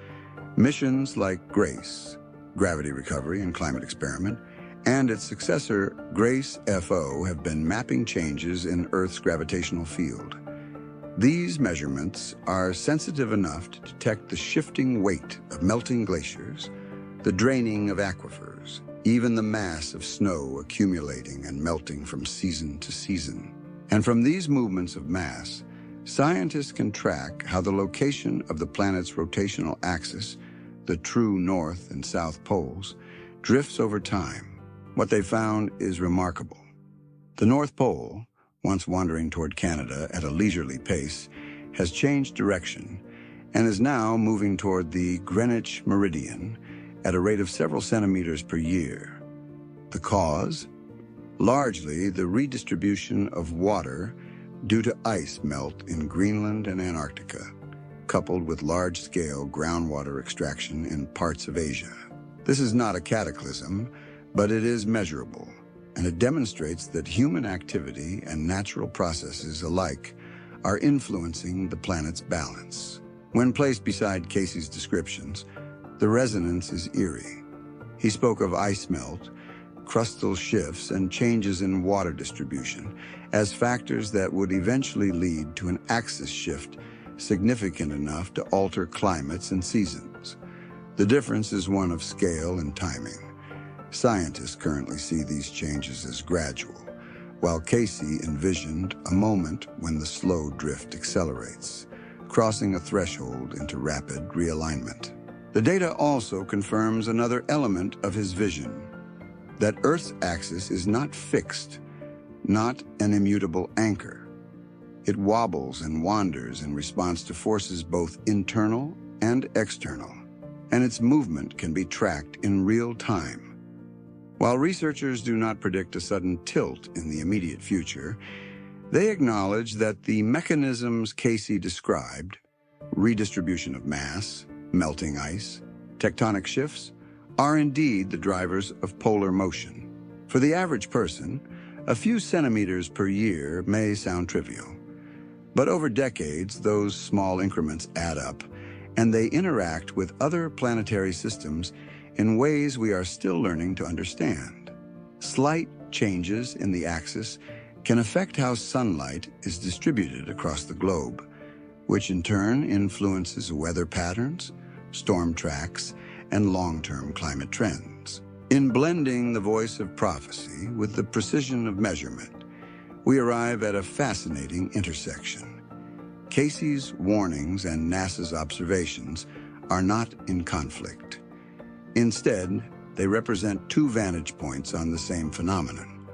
Speaker 1: missions like GRACE, Gravity Recovery and Climate Experiment, and its successor, GRACE-FO, have been mapping changes in Earth's gravitational field. These measurements are sensitive enough to detect the shifting weight of melting glaciers, the draining of aquifers, even the mass of snow accumulating and melting from season to season. And from these movements of mass, scientists can track how the location of the planet's rotational axis, the true north and south poles, drifts over time. What they found is remarkable. The North Pole, once wandering toward Canada at a leisurely pace, has changed direction and is now moving toward the Greenwich meridian at a rate of several centimeters per year. The cause? Largely the redistribution of water due to ice melt in Greenland and Antarctica, coupled with large-scale groundwater extraction in parts of Asia. This is not a cataclysm, but it is measurable, and it demonstrates that human activity and natural processes alike are influencing the planet's balance. When placed beside Cayce's descriptions, the resonance is eerie. He spoke of ice melt, crustal shifts, and changes in water distribution as factors that would eventually lead to an axis shift significant enough to alter climates and seasons. The difference is one of scale and timing. Scientists currently see these changes as gradual, while Cayce envisioned a moment when the slow drift accelerates, crossing a threshold into rapid realignment. The data also confirms another element of his vision, that Earth's axis is not fixed, not an immutable anchor. It wobbles and wanders in response to forces both internal and external. and its movement can be tracked in real time. While researchers do not predict a sudden tilt in the immediate future, they acknowledge that the mechanisms Cayce described, redistribution of mass, melting ice, tectonic shifts, are indeed the drivers of polar motion. For the average person, a few centimeters per year may sound trivial. But over decades, those small increments add up, and they interact with other planetary systems in ways we are still learning to understand. Slight changes in the axis can affect how sunlight is distributed across the globe, which in turn influences weather patterns, storm tracks, and long-term climate trends. In blending the voice of prophecy with the precision of measurement, we arrive at a fascinating intersection. Cayce's warnings and NASA's observations are not in conflict. Instead, they represent two vantage points on the same phenomenon.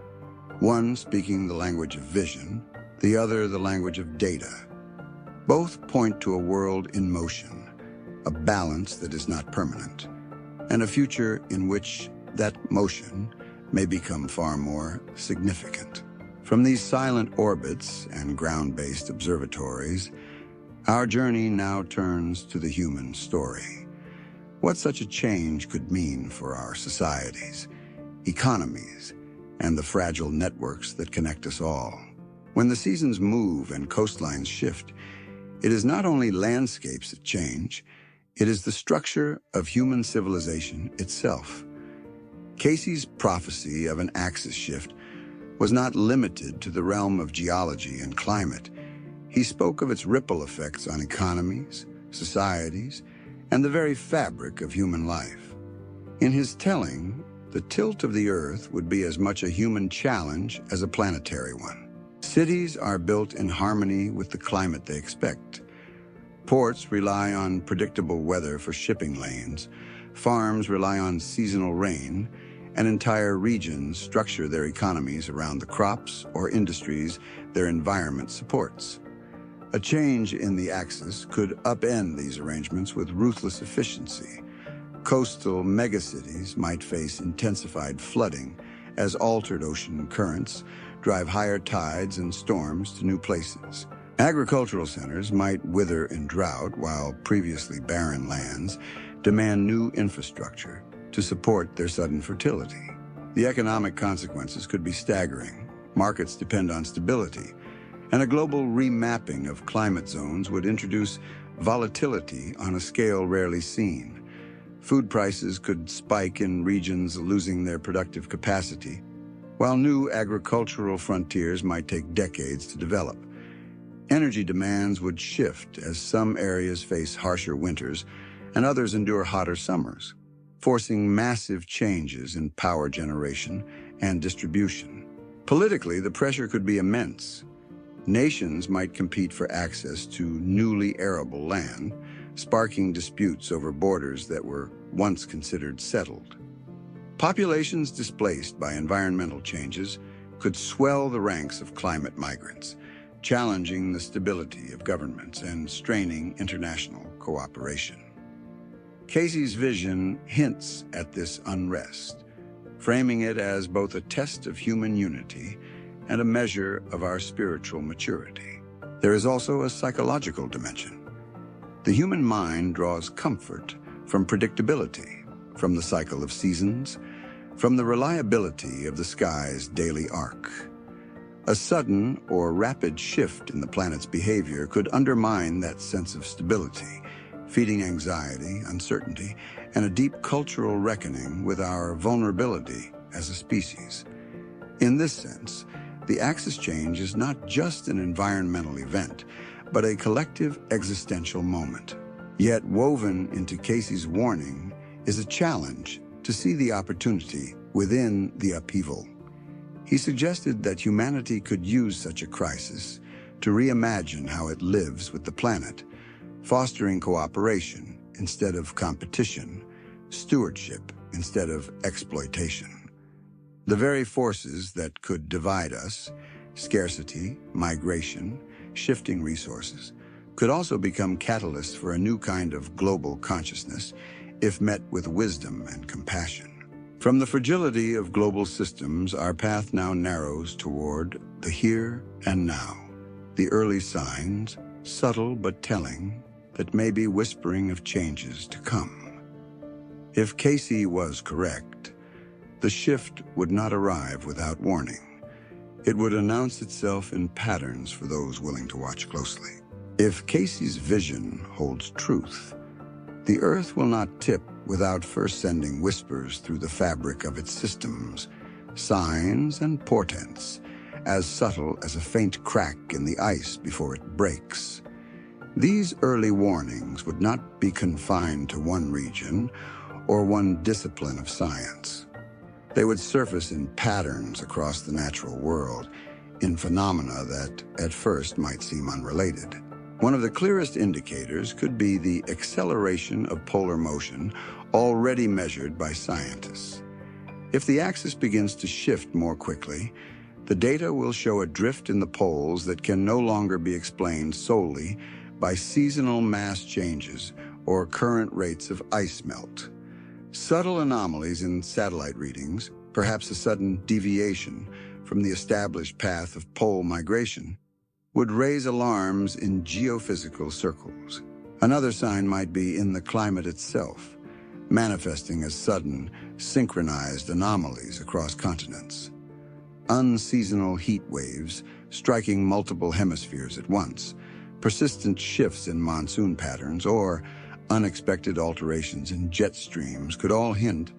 Speaker 1: One speaking the language of vision, the other the language of data. Both point to a world in motion, a balance that is not permanent, and a future in which that motion may become far more significant. From these silent orbits and ground-based observatories, our journey now turns to the human story. What such a change could mean for our societies, economies, and the fragile networks that connect us all. When the seasons move and coastlines shift, it is not only landscapes that change, it is the structure of human civilization itself. Cayce's prophecy of an axis shift was not limited to the realm of geology and climate. He spoke of its ripple effects on economies, societies, and the very fabric of human life. In his telling, the tilt of the Earth would be as much a human challenge as a planetary one. Cities are built in harmony with the climate they expect. Ports rely on predictable weather for shipping lanes, farms rely on seasonal rain, and entire regions structure their economies around the crops or industries their environment supports. A change in the axis could upend these arrangements with ruthless efficiency. Coastal megacities might face intensified flooding as altered ocean currents drive higher tides and storms to new places. Agricultural centers might wither in drought while previously barren lands demand new infrastructure to support their sudden fertility. The economic consequences could be staggering. Markets depend on stability, and a global remapping of climate zones would introduce volatility on a scale rarely seen. Food prices could spike in regions losing their productive capacity, while new agricultural frontiers might take decades to develop. Energy demands would shift as some areas face harsher winters and others endure hotter summers, forcing massive changes in power generation and distribution. Politically, the pressure could be immense. Nations might compete for access to newly arable land, sparking disputes over borders that were once considered settled. Populations displaced by environmental changes could swell the ranks of climate migrants, challenging the stability of governments and straining international cooperation. Cayce's vision hints at this unrest, framing it as both a test of human unity and a measure of our spiritual maturity. There is also a psychological dimension. The human mind draws comfort from predictability, from the cycle of seasons, from the reliability of the sky's daily arc. A sudden or rapid shift in the planet's behavior could undermine that sense of stability, feeding anxiety, uncertainty, and a deep cultural reckoning with our vulnerability as a species. In this sense, the axis change is not just an environmental event, but a collective existential moment. Yet woven into Cayce's warning is a challenge to see the opportunity within the upheaval. He suggested that humanity could use such a crisis to reimagine how it lives with the planet, fostering cooperation instead of competition, stewardship instead of exploitation. The very forces that could divide us, scarcity, migration, shifting resources, could also become catalysts for a new kind of global consciousness, if met with wisdom and compassion. From the fragility of global systems, our path now narrows toward the here and now. The early signs, subtle but telling, that may be whispering of changes to come. If Cayce was correct, the shift would not arrive without warning. It would announce itself in patterns for those willing to watch closely. If Cayce's vision holds truth, the Earth will not tip without first sending whispers through the fabric of its systems, signs and portents, as subtle as a faint crack in the ice before it breaks. These early warnings would not be confined to one region or one discipline of science. They would surface in patterns across the natural world, in phenomena that at first might seem unrelated. One of the clearest indicators could be the acceleration of polar motion already measured by scientists. If the axis begins to shift more quickly, the data will show a drift in the poles that can no longer be explained solely by seasonal mass changes or current rates of ice melt. Subtle anomalies in satellite readings, perhaps a sudden deviation from the established path of pole migration, would raise alarms in geophysical circles. Another sign might be in the climate itself, manifesting as sudden, synchronized anomalies across continents. Unseasonal heat waves striking multiple hemispheres at once, persistent shifts in monsoon patterns, or unexpected alterations in jet streams could all hint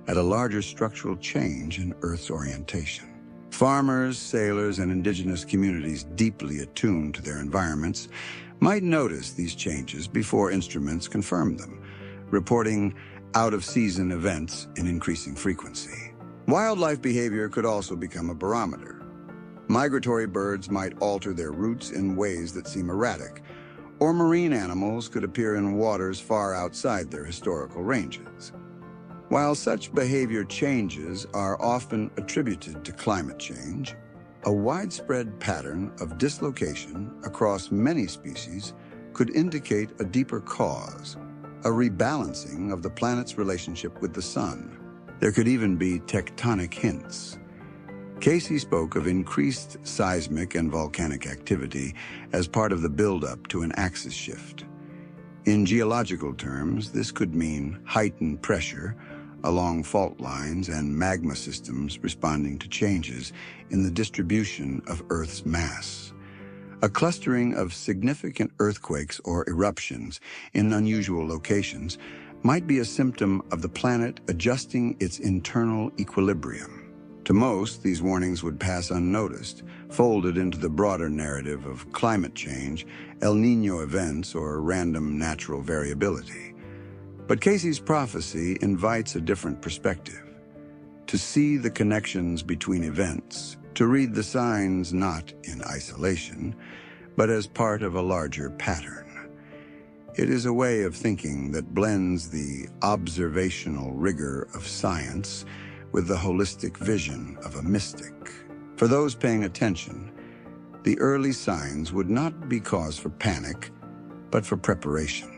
Speaker 1: at a larger structural change in Earth's orientation. Farmers, sailors, and indigenous communities deeply attuned to their environments might notice these changes before instruments confirm them, reporting out-of-season events in increasing frequency. Wildlife behavior could also become a barometer. Migratory birds might alter their routes in ways that seem erratic, or marine animals could appear in waters far outside their historical ranges. While such behavior changes are often attributed to climate change, a widespread pattern of dislocation across many species could indicate a deeper cause, a rebalancing of the planet's relationship with the sun. There could even be tectonic hints. Cayce spoke of increased seismic and volcanic activity as part of the buildup to an axis shift. In geological terms, this could mean heightened pressure along fault lines and magma systems responding to changes in the distribution of Earth's mass. A clustering of significant earthquakes or eruptions in unusual locations might be a symptom of the planet adjusting its internal equilibrium. To most, these warnings would pass unnoticed, folded into the broader narrative of climate change, El Niño events, or random natural variability. But Cayce's prophecy invites a different perspective. To see the connections between events, to read the signs not in isolation, but as part of a larger pattern. It is a way of thinking that blends the observational rigor of science with the holistic vision of a mystic. For those paying attention, the early signs would not be cause for panic, but for preparation.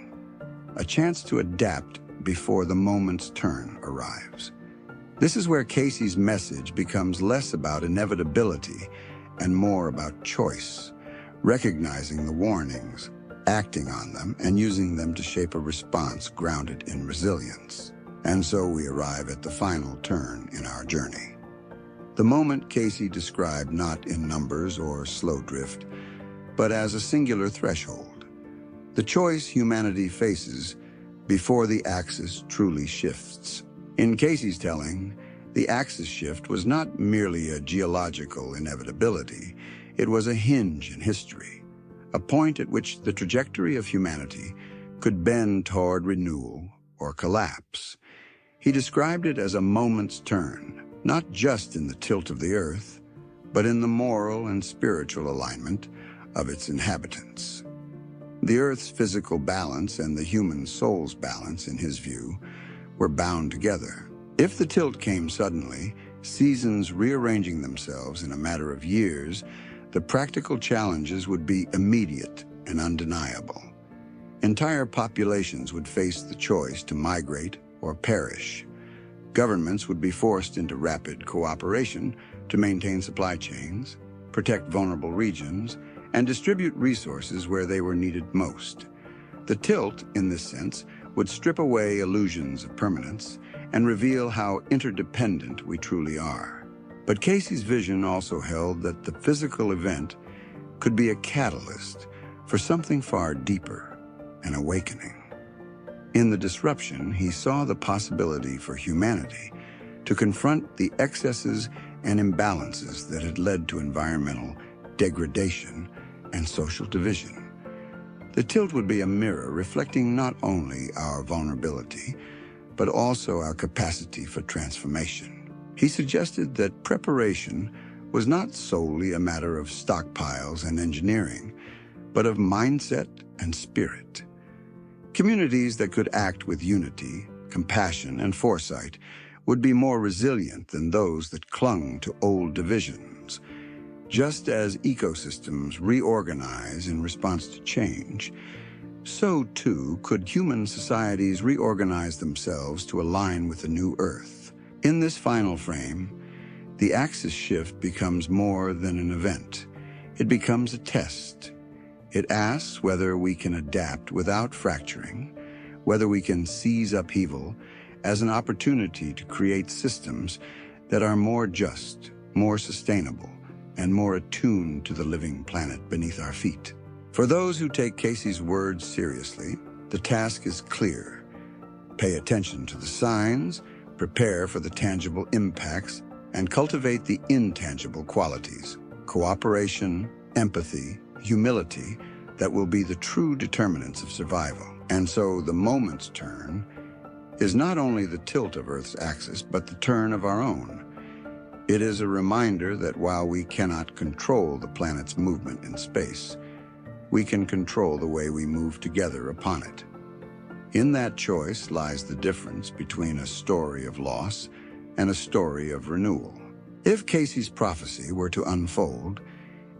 Speaker 1: A chance to adapt before the moment's turn arrives. This is where Cayce's message becomes less about inevitability and more about choice, recognizing the warnings, acting on them, and using them to shape a response grounded in resilience. And so we arrive at the final turn in our journey. The moment Cayce described not in numbers or slow drift, but as a singular threshold. The choice humanity faces before the axis truly shifts. In Cayce's telling, the axis shift was not merely a geological inevitability, it was a hinge in history, a point at which the trajectory of humanity could bend toward renewal or collapse. He described it as a moment's turn, not just in the tilt of the Earth, but in the moral and spiritual alignment of its inhabitants. The Earth's physical balance and the human soul's balance, in his view, were bound together. If the tilt came suddenly, seasons rearranging themselves in a matter of years, the practical challenges would be immediate and undeniable. Entire populations would face the choice to migrate or perish. Governments would be forced into rapid cooperation to maintain supply chains, protect vulnerable regions, and distribute resources where they were needed most. The tilt, in this sense, would strip away illusions of permanence and reveal how interdependent we truly are. But Cayce's vision also held that the physical event could be a catalyst for something far deeper, an awakening. In the disruption, he saw the possibility for humanity to confront the excesses and imbalances that had led to environmental degradation and social division. The tilt would be a mirror reflecting not only our vulnerability, but also our capacity for transformation. He suggested that preparation was not solely a matter of stockpiles and engineering, but of mindset and spirit. Communities that could act with unity, compassion, and foresight would be more resilient than those that clung to old divisions. Just as ecosystems reorganize in response to change, so too could human societies reorganize themselves to align with the new Earth. In this final frame, the axis shift becomes more than an event. It becomes a test. It asks whether we can adapt without fracturing, whether we can seize upheaval as an opportunity to create systems that are more just, more sustainable, and more attuned to the living planet beneath our feet. For those who take Cayce's words seriously, the task is clear. Pay attention to the signs, prepare for the tangible impacts, and cultivate the intangible qualities, cooperation, empathy, humility, that will be the true determinants of survival. And so the moment's turn is not only the tilt of Earth's axis, but the turn of our own. It is a reminder that while we cannot control the planet's movement in space, we can control the way we move together upon it. In that choice lies the difference between a story of loss and a story of renewal. If Cayce's prophecy were to unfold,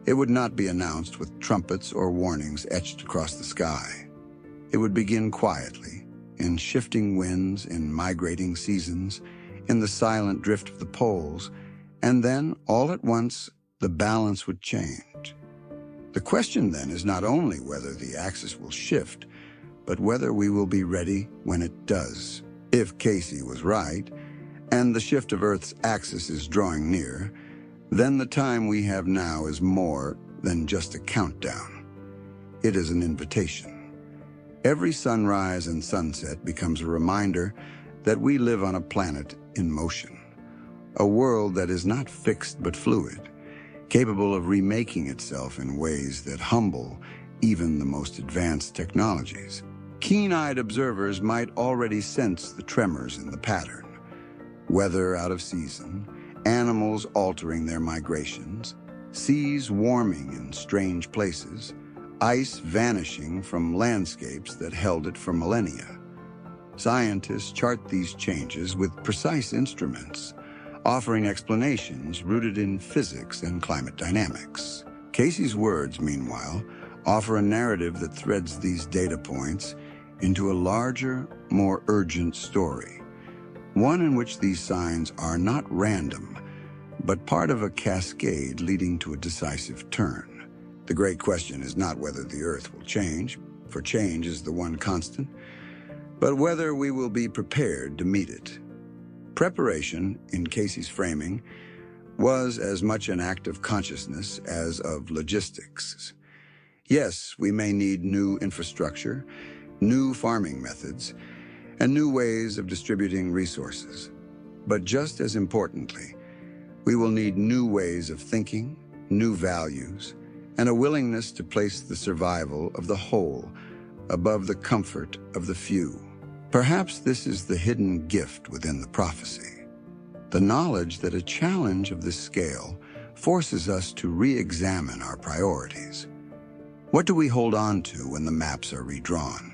Speaker 1: it would not be announced with trumpets or warnings etched across the sky. It would begin quietly, in shifting winds, in migrating seasons, in the silent drift of the poles, and then, all at once, the balance would change. The question then is not only whether the axis will shift, but whether we will be ready when it does. If Cayce was right, and the shift of Earth's axis is drawing near, then the time we have now is more than just a countdown. It is an invitation. Every sunrise and sunset becomes a reminder that we live on a planet in motion, a world that is not fixed but fluid, capable of remaking itself in ways that humble even the most advanced technologies. Keen-eyed observers might already sense the tremors in the pattern. Weather out of season, animals altering their migrations, seas warming in strange places, ice vanishing from landscapes that held it for millennia. Scientists chart these changes with precise instruments, offering explanations rooted in physics and climate dynamics. Cayce's words, meanwhile, offer a narrative that threads these data points into a larger, more urgent story, one in which these signs are not random, but part of a cascade leading to a decisive turn. The great question is not whether the Earth will change, for change is the one constant, but whether we will be prepared to meet it. Preparation, in Cayce's framing, was as much an act of consciousness as of logistics. Yes, we may need new infrastructure, new farming methods, and new ways of distributing resources. But just as importantly, we will need new ways of thinking, new values, and a willingness to place the survival of the whole above the comfort of the few. Perhaps this is the hidden gift within the prophecy, the knowledge that a challenge of this scale forces us to re-examine our priorities. What do we hold on to when the maps are redrawn?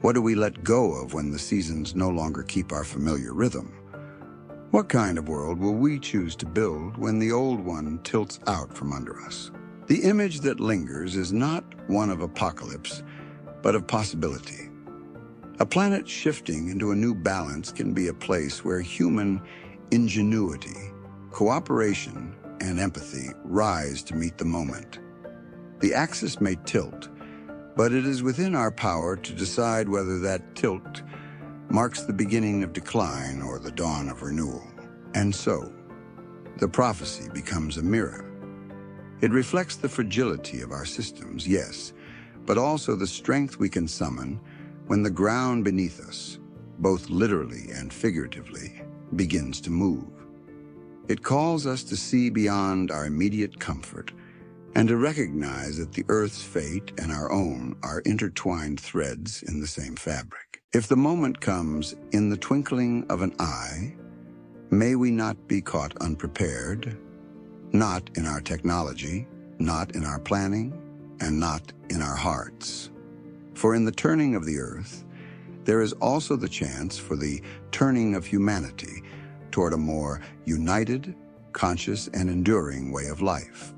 Speaker 1: What do we let go of when the seasons no longer keep our familiar rhythm? What kind of world will we choose to build when the old one tilts out from under us? The image that lingers is not one of apocalypse, but of possibility. A planet shifting into a new balance can be a place where human ingenuity, cooperation, and empathy rise to meet the moment. The axis may tilt, but it is within our power to decide whether that tilt marks the beginning of decline or the dawn of renewal. And so, the prophecy becomes a mirror. It reflects the fragility of our systems, yes, but also the strength we can summon when the ground beneath us, both literally and figuratively, begins to move. It calls us to see beyond our immediate comfort and to recognize that the Earth's fate and our own are intertwined threads in the same fabric. If the moment comes in the twinkling of an eye, may we not be caught unprepared, not in our technology, not in our planning, and not in our hearts. For in the turning of the Earth, there is also the chance for the turning of humanity toward a more united, conscious, and enduring way of life.